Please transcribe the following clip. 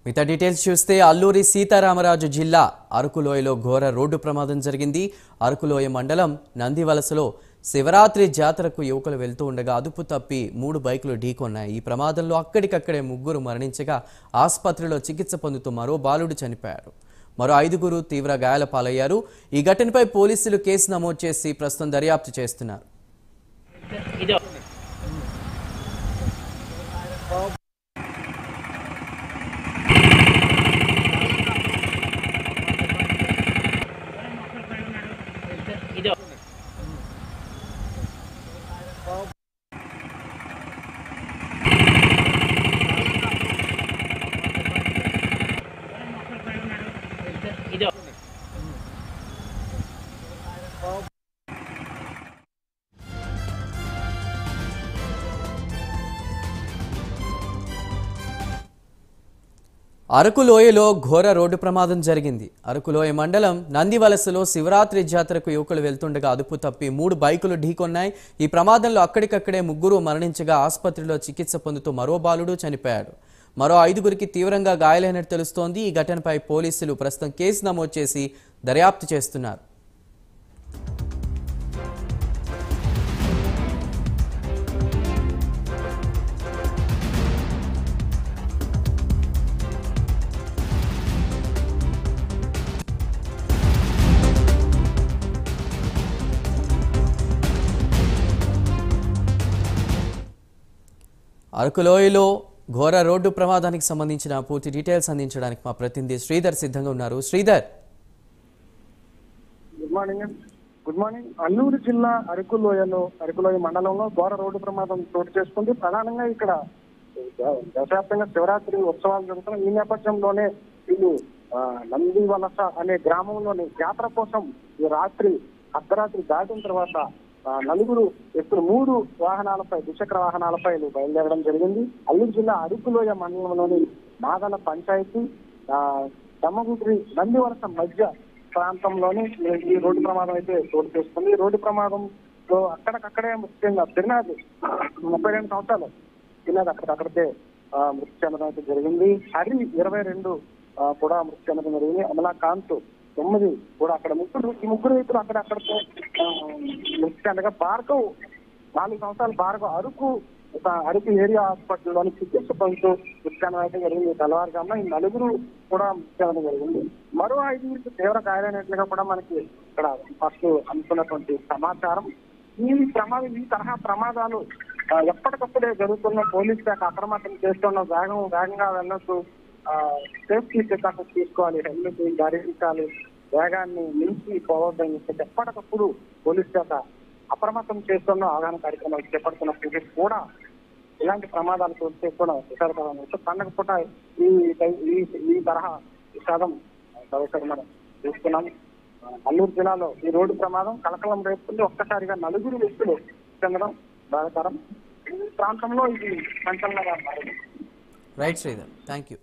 మిగతా డీటెయిల్స్ చూస్తే అల్లూరి సీతారామరాజు జిల్లా అరకులోయలో ఘోర రోడ్డు ప్రమాదం జరిగింది. అరకులోయ మండలం నందివలసలో శివరాత్రి జాతరకు యువకులు వెళ్తూ ఉండగా అదుపు తప్పి 3 బైకులు ఢీకొన్నాయి. ఈ ప్రమాదంలో అక్కడికక్కడే 3 మరణించగా ఆసుపత్రిలో చికిత్స పొందుతూ మరో బాలుడు చనిపోయారు. మరో 5 తీవ్ర గాయాల పాలయ్యారు. ఈ ఘటనపై పోలీసులు కేసు నమోదు చేసి ప్రస్తుతం దర్యాప్తు చేస్తున్నారు. అరకులోయలో ఘోర రోడ్డు ప్రమాదం జరిగింది. అరకులోయ మండలం నందివలసలో శివరాత్రి జాతరకు యువకులు వెళ్తుండగా అదుపు తప్పి 3 బైకులు ఢీకొన్నాయి. ఈ ప్రమాదంలో అక్కడికక్కడే 3 మరణించగా ఆసుపత్రిలో చికిత్స పొందుతూ మరో బాలుడు చనిపోయాడు. మరో 5 తీవ్రంగా గాయాలైనట్టు తెలుస్తోంది. ఈ ఘటనపై పోలీసులు ప్రస్తుతం కేసు నమోదు చేసి దర్యాప్తు చేస్తున్నారు. అరకులోయలో ఘోర రోడ్డు ప్రమాదానికి సంబంధించిన పూర్తి డీటెయిల్స్ అందించడానికి మా ప్రతినిధి శ్రీధర్ సిద్ధంగా ఉన్నారు. Sridhar, good morning. అల్లూరు జిల్లా అరకులోయ మండలంలో ఘోర రోడ్డు ప్రమాదం చోటు చేసుకుంది. ప్రధానంగా ఇక్కడ దేశవ్యాప్తంగా శివరాత్రి ఉత్సవాలు జరుగుతున్నాయి. ఈ నేపథ్యంలోనే వీళ్ళు నందివలస అనే గ్రామంలోని జాతర కోసం ఈ అర్ధరాత్రి దాటిన తర్వాత 4 వ్యక్తులు 3 వాహనాలపై ద్విచక్ర వాహనాలపై బయలుదేరడం జరిగింది. అల్లూరు జిల్లా అరకులోయ మండలంలోని మాదల పంచాయతీ దమ్మగుండ్రి నందివలస మధ్య ప్రాంతంలోని ఈ రోడ్డు ప్రమాదం అయితే చోటు చేసుకుంది. ఈ రోడ్డు ప్రమాదంలో అక్కడికక్కడే ముఖ్యంగా తిరునాథ్ 32 సంవత్సరాలు తిరునాథ్ అక్కడికక్కడికే మృతి చెందడం అయితే జరిగింది. హరి 22 కూడా మృతి చెందడం జరిగింది. అమలాకాంత్ 9 కూడా అక్కడ ఈ ముగ్గురు వ్యక్తులు అక్కడతో మృతి చెందగా భార్గవ్ 4 సంవత్సరాల భార్గవ్ అరకు ఏరియా హాస్పిటల్లోని చికిత్స పొందుతూ మృతి చెందడం అయితే జరిగింది. తెల్లవారుజామున ఈ 4 కూడా మృతి చెందడం జరిగింది. మరో 5 తీవ్ర గాయాలైనట్లుగా కూడా మనకి ఇక్కడ ఫస్ట్ అనుకున్నటువంటి సమాచారం. ఈ తరహా ప్రమాదాలు ఎప్పటికప్పుడే జరుగుతున్న పోలీస్ శాఖ అప్రమత్తం చేస్తున్న వేగంగా వెళ్ళొద్దు, సేఫ్టీ ప్రికాషన్స్ తీసుకోవాలి, హెల్మెట్ ధరించాలి, వేగాన్ని మించి పోవద్దని చెప్పి ఎప్పటికప్పుడు పోలీస్ శాఖ అప్రమత్తం చేస్తున్న అవగాహన కార్యక్రమాలు చేపడుతున్నప్పటికీ కూడా ఇలాంటి ప్రమాదాలు చూస్తే కూడా విషాదకరంగా పండగ పూట ఈ తరహా విషాదం మనం చూస్తున్నాం. అల్లూరు జిల్లాలో ఈ రోడ్డు ప్రమాదం కలకలం రేపుతుంది. ఒక్కసారిగా 4 వ్యక్తులు చెందడం బాధాకరం. ఈ ప్రాంతంలో ఇది సంచలనంగా మారింది. Right Sridhar, thank you.